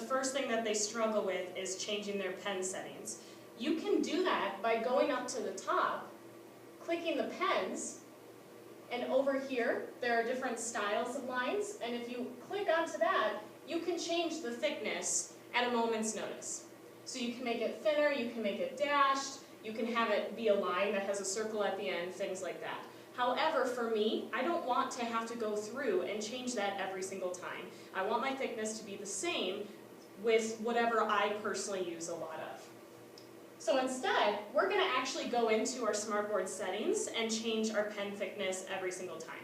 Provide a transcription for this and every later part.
first thing that they struggle with is changing their pen settings. You can do that by going up to the top, clicking the pens, and over here there are different styles of lines, and if you click onto that, you can change the thickness at a moment's notice. So you can make it thinner, you can make it dashed, you can have it be a line that has a circle at the end, things like that. However, for me, I don't want to have to go through and change that every single time. I want my thickness to be the same with whatever I personally use a lot of. So instead, we're going to actually go into our SmartBoard settings and change our pen thickness every single time.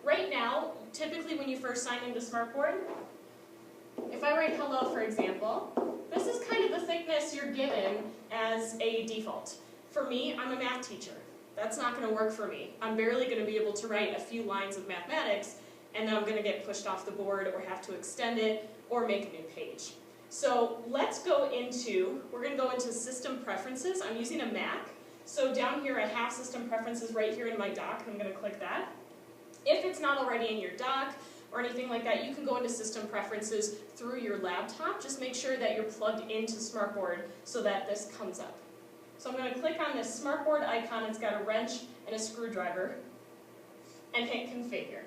Right now, typically when you first sign into SmartBoard, if I write hello, for example, this is kind of the thickness you're given as a default. For me, I'm a math teacher. That's not going to work for me. I'm barely going to be able to write a few lines of mathematics, and then I'm going to get pushed off the board or have to extend it or make a new page. So let's go into, we're going to go into System Preferences. I'm using a Mac. So down here I have System Preferences right here in my dock. I'm going to click that. If it's not already in your dock or anything like that, you can go into System Preferences through your laptop. Just make sure that you're plugged into SmartBoard so that this comes up. So I'm going to click on this SmartBoard icon. It's got a wrench and a screwdriver, and hit Configure.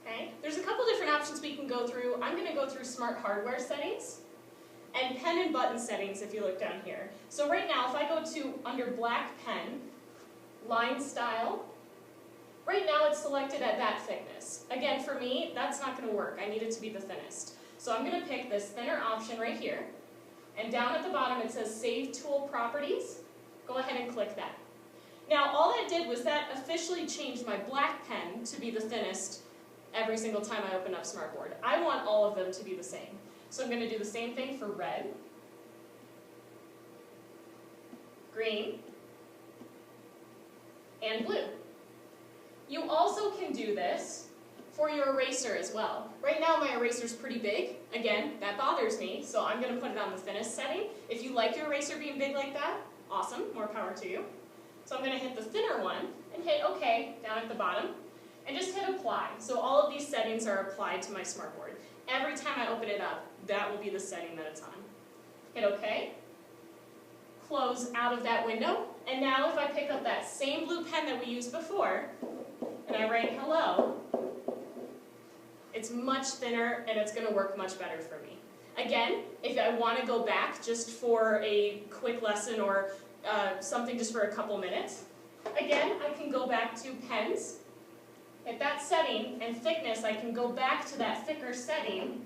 Okay. There's a couple different options we can go through. I'm going to go through Smart Hardware Settings and Pen and Button Settings if you look down here. So right now, if I go to under Black Pen, Line Style, right now it's selected at that thickness. Again, for me, that's not going to work. I need it to be the thinnest. So I'm going to pick this thinner option right here. And down at the bottom it says Save Tool Properties. Go ahead and click that. Now all that did was that officially changed my black pen to be the thinnest every single time I open up SmartBoard. I want all of them to be the same. So I'm going to do the same thing for red, green, and blue. You also can do this for your eraser as well. Right now my eraser is pretty big. Again, that bothers me, so I'm going to put it on the thinnest setting. If you like your eraser being big like that, awesome, more power to you. So I'm going to hit the thinner one and hit OK down at the bottom and just hit Apply. So all of these settings are applied to my SmartBoard. Every time I open it up, that will be the setting that it's on. Hit OK, close out of that window, and now if I pick up that same blue pen that we used before and I write hello, it's much thinner and it's going to work much better for me. Again, if I want to go back just for a quick lesson or something just for a couple minutes, again, I can go back to pens, hit that setting, and thickness, I can go back to that thicker setting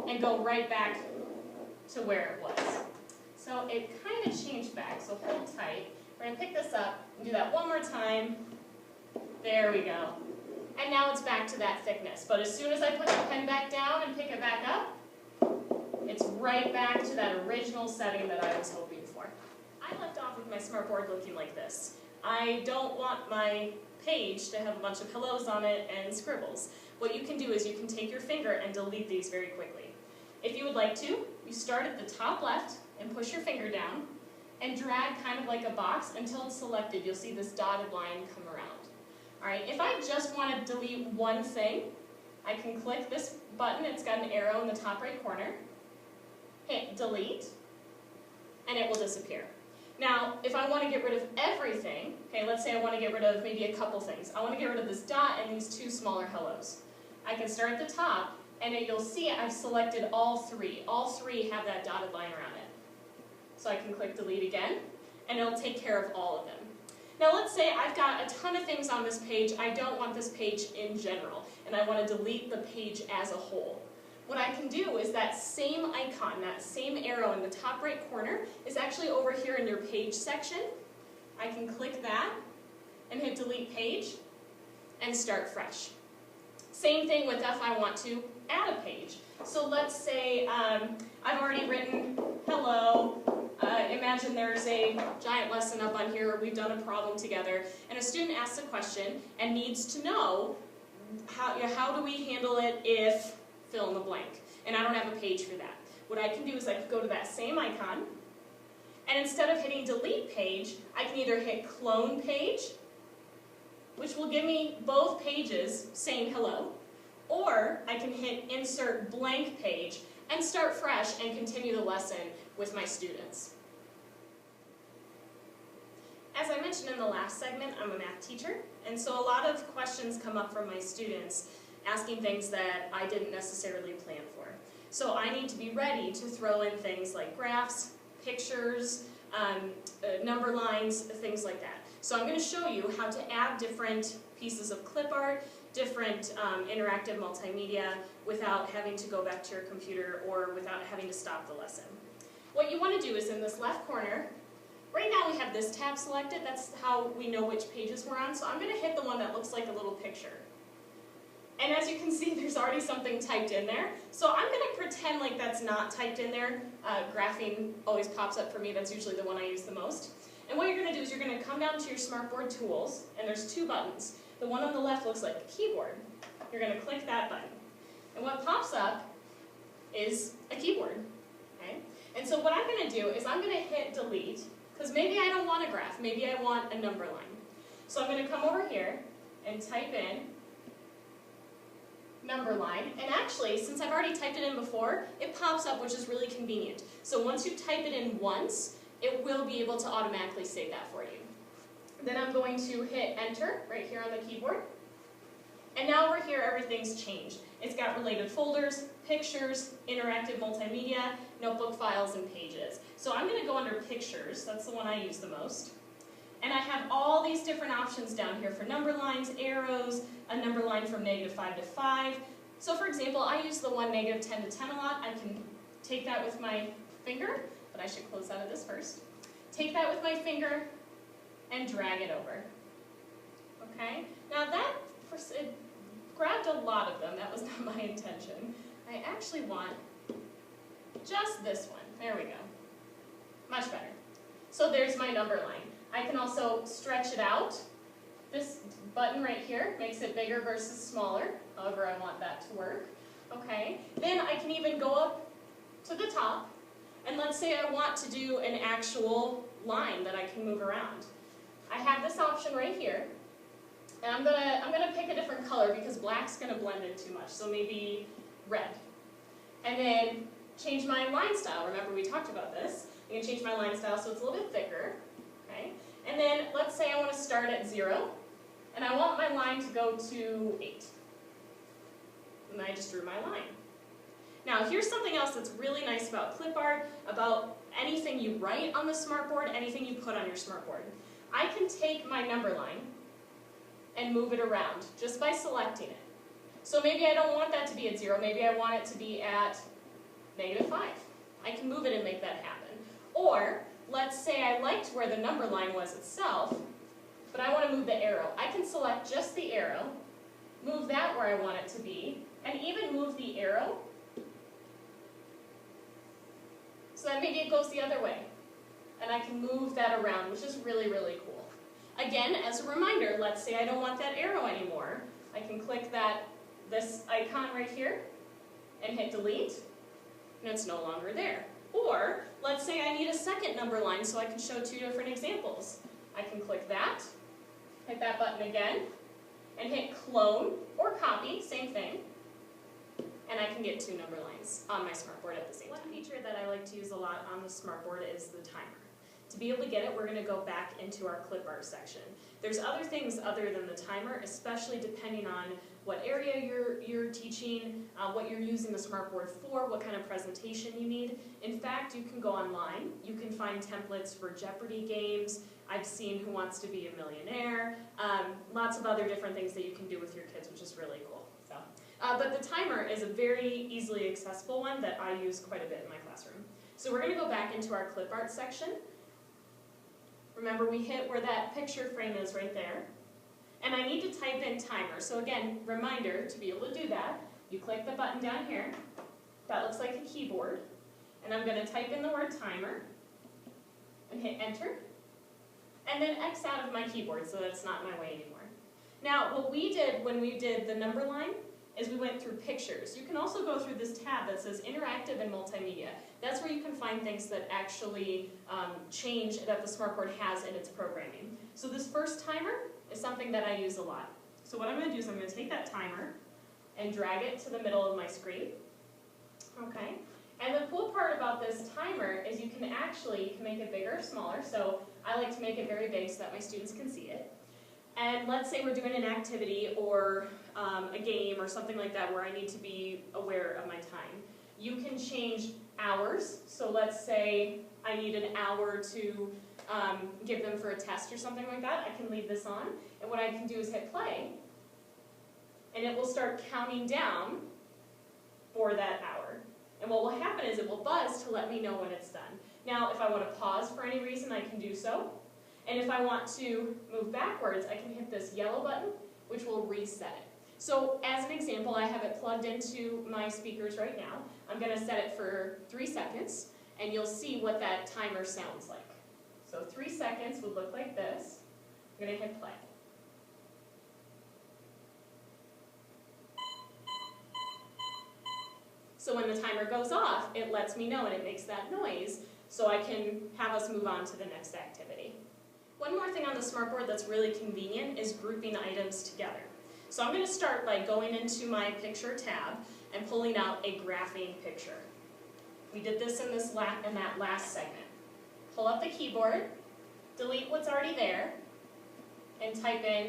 and go right back to where it was. So it kind of changed back, so hold tight. We're going to pick this up and do that one more time. There we go. And now it's back to that thickness. But as soon as I put the pen back down and pick it back up, it's right back to that original setting that I was hoping for. I left off with my SmartBoard looking like this. I don't want my page to have a bunch of hellos on it and scribbles. What you can do is you can take your finger and delete these very quickly. If you would like to, you start at the top left and push your finger down and drag kind of like a box until it's selected. You'll see this dotted line come around. Alright, if I just want to delete one thing, I can click this button. It's got an arrow in the top right corner. Hit delete, and it will disappear. Now, if I want to get rid of everything, okay, let's say I want to get rid of maybe a couple things. I want to get rid of this dot and these two smaller hellos. I can start at the top, and you'll see I've selected all three. All three have that dotted line around it. So I can click delete again, and it'll take care of all of them. Now let's say I've got a ton of things on this page. I don't want this page in general, and I want to delete the page as a whole. What I can do is that same icon, that same arrow in the top right corner, is actually over here in your page section. I can click that and hit delete page and start fresh. Same thing with if I want to add a page. So let's say I've already written hello. Imagine there's a giant lesson up on here, we've done a problem together, and a student asks a question and needs to know how do we handle it if fill in the blank. And I don't have a page for that. What I can do is I can go to that same icon, and instead of hitting delete page, I can either hit clone page, which will give me both pages saying hello, Or I can hit Insert Blank Page and start fresh and continue the lesson with my students. As I mentioned in the last segment, I'm a math teacher, and so a lot of questions come up from my students asking things that I didn't necessarily plan for. So I need to be ready to throw in things like graphs, pictures, number lines, things like that. So I'm going to show you how to add different pieces of clip art, different interactive multimedia without having to go back to your computer or without having to stop the lesson. What you want to do is in this left corner, right now we have this tab selected, that's how we know which pages we're on, so I'm going to hit the one that looks like a little picture. And as you can see, there's already something typed in there, so I'm going to pretend like that's not typed in there. Graphing always pops up for me, that's usually the one I use the most. And what you're going to do is you're going to come down to your SmartBoard tools, and there's two buttons. The one on the left looks like a keyboard. You're going to click that button. And what pops up is a keyboard. Okay? And so what I'm going to do is I'm going to hit delete, because maybe I don't want a graph, maybe I want a number line. So I'm going to come over here and type in number line, and actually, since I've already typed it in before, it pops up, which is really convenient. So once you type it in once, it will be able to automatically save that for you. Then I'm going to hit enter right here on the keyboard. And now over here, everything's changed. It's got related folders, pictures, interactive multimedia, notebook files, and pages. So I'm going to go under pictures, that's the one I use the most. And I have all these different options down here for number lines, arrows, a number line from -5 to 5. So for example, I use the one -10 to 10 a lot. I can take that with my finger, but I should close out of this first. Take that with my finger and drag it over. Okay? Now that, it grabbed a lot of them. That was not my intention. I actually want just this one. There we go. Much better. So there's my number line. I can also stretch it out. This button right here makes it bigger versus smaller, however I want that to work. Okay, then I can even go up to the top, and let's say I want to do an actual line that I can move around. I have this option right here, and I'm gonna pick a different color because black's gonna blend in too much, so maybe red. And then change my line style. Remember we talked about this. I'm gonna change my line style so it's a little bit thicker. Okay? And then let's say I want to start at 0, and I want my line to go to 8. And I just drew my line. Now here's something else that's really nice about clip art, about anything you write on the SmartBoard, anything you put on your SmartBoard. I can take my number line and move it around just by selecting it. So maybe I don't want that to be at 0, maybe I want it to be at -5. I can move it and make that happen. Or let's say I liked where the number line was itself, but I want to move the arrow. I can select just the arrow, move that where I want it to be, and even move the arrow so that maybe it goes the other way. And I can move that around, which is really, really cool. Again, as a reminder, let's say I don't want that arrow anymore. I can click this icon right here and hit delete, and it's no longer there. Or, let's say I need a second number line so I can show two different examples. I can click that, hit that button again, and hit clone or copy, same thing, and I can get two number lines on my SmartBoard at the same time. One feature that I like to use a lot on the SmartBoard is the timer. To be able to get it, we're going to go back into our clip art section. There's other things other than the timer, especially depending on what area you're teaching, what you're using the SmartBoard for, what kind of presentation you need. In fact, you can go online. You can find templates for Jeopardy games. I've seen Who Wants to Be a Millionaire. Lots of other different things that you can do with your kids, which is really cool. So, but the timer is a very easily accessible one that I use quite a bit in my classroom. So we're going to go back into our clip art section. Remember, we hit where that picture frame is right there. And I need to type in timer. So again, reminder, to be able to do that, you click the button down here. That looks like a keyboard. And I'm going to type in the word timer and hit enter. And then X out of my keyboard so that it's not in my way anymore. Now, what we did when we did the number line is we went through pictures. You can also go through this tab that says interactive and multimedia. That's where you can find things that actually change that the SmartBoard has in its programming. So this first timer is something that I use a lot. So what I'm going to do is I'm going to take that timer, and drag it to the middle of my screen. Okay. And the cool part about this timer is you can make it bigger or smaller. So I like to make it very big so that my students can see it. And let's say we're doing an activity or a game or something like that where I need to be aware of my time. You can change hours. So let's say I need an hour to give them for a test or something like that. I can leave this on. And what I can do is hit play. And it will start counting down for that hour. And what will happen is it will buzz to let me know when it's done. Now, if I want to pause for any reason, I can do so. And if I want to move backwards, I can hit this yellow button, which will reset it. So as an example, I have it plugged into my speakers right now. I'm going to set it for 3 seconds, and you'll see what that timer sounds like. So 3 seconds would look like this. I'm going to hit play. So when the timer goes off, it lets me know and it makes that noise so I can have us move on to the next activity. One more thing on the SmartBoard that's really convenient is grouping items together. So I'm going to start by going into my picture tab and pulling out a graphing picture. We did this in that last segment. Pull up the keyboard, delete what's already there, and type in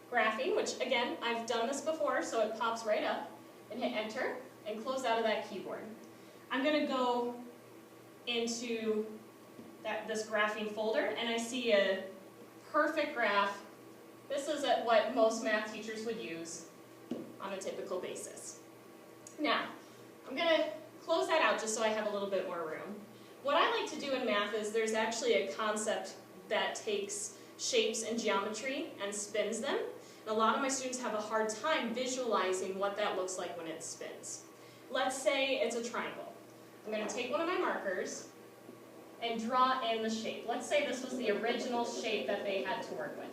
graphing, which again, I've done this before, so it pops right up, and hit enter, and close out of that keyboard. I'm going to go into this graphing folder, and I see a perfect graph. This is what most math teachers would use on a typical basis. Now, I'm going to close that out just so I have a little bit more room. What I like to do in math is there's actually a concept that takes shapes and geometry and spins them. And a lot of my students have a hard time visualizing what that looks like when it spins. Let's say it's a triangle. I'm going to take one of my markers and draw in the shape. Let's say this was the original shape that they had to work with.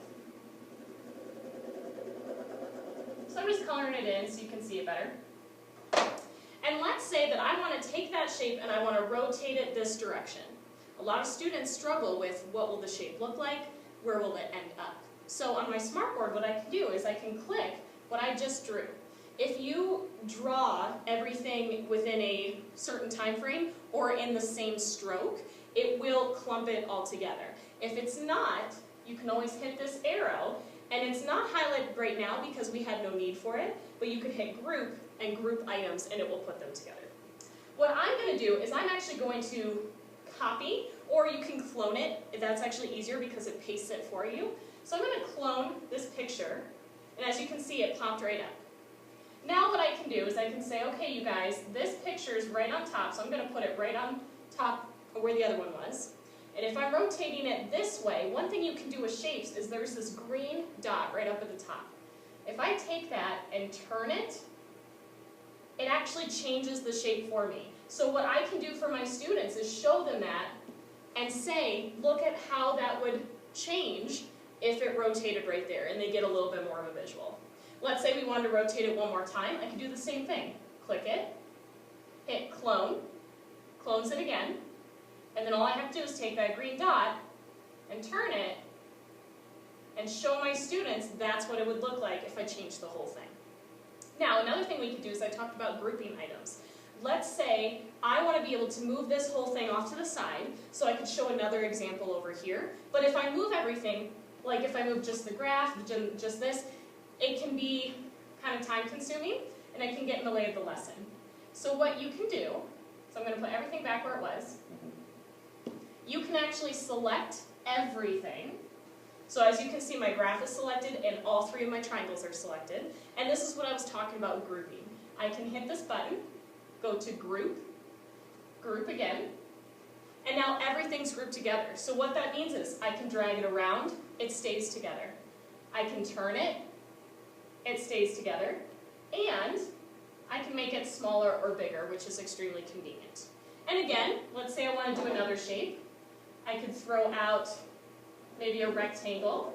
So I'm just coloring it in so you can see it better. And let's say that I want to take that shape and I want to rotate it this direction. A lot of students struggle with what will the shape look like, where will it end up. So on my SmartBoard, what I can do is I can click what I just drew. If you draw everything within a certain time frame or in the same stroke, it will clump it all together. If it's not, you can always hit this arrow, and it's not highlighted right now because we had no need for it, but you could hit group and group items and it will put them together. What I'm going to do is I'm actually going to copy, or you can clone it. That's actually easier because it pastes it for you. So I'm going to clone this picture, and as you can see, it popped right up. Now what I can do is I can say, okay, you guys, this picture is right on top, so I'm going to put it right on top where the other one was. And if I'm rotating it this way, one thing you can do with shapes is there's this green dot right up at the top. If I take that and turn it, it actually changes the shape for me. So what I can do for my students is show them that and say, look at how that would change if it rotated right there, and they get a little bit more of a visual. Let's say we wanted to rotate it one more time. I can do the same thing. Click it, hit clone, clones it again, and then all I have to do is take that green dot and turn it and show my students that's what it would look like if I changed the whole thing. Now, another thing we could do is I talked about grouping items. Let's say I want to be able to move this whole thing off to the side, so I could show another example over here. But if I move everything, like if I move just the graph, just this, it can be kind of time consuming and it can get in the way of the lesson. So what you can do, so I'm going to put everything back where it was, you can actually select everything. So as you can see, my graph is selected and all 3 of my triangles are selected. And this is what I was talking about with grouping. I can hit this button, go to group, group again, and now everything's grouped together. So what that means is I can drag it around, it stays together. I can turn it, it stays together, and I can make it smaller or bigger, which is extremely convenient. And again, let's say I want to do another shape. I could throw out maybe a rectangle.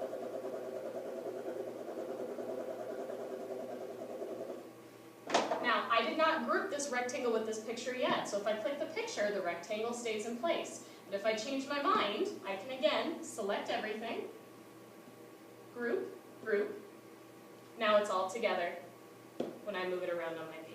Now, I did not group this rectangle with this picture yet, so if I click the picture, the rectangle stays in place. But if I change my mind, I can again select everything, group, group. Now it's all together when I move it around on my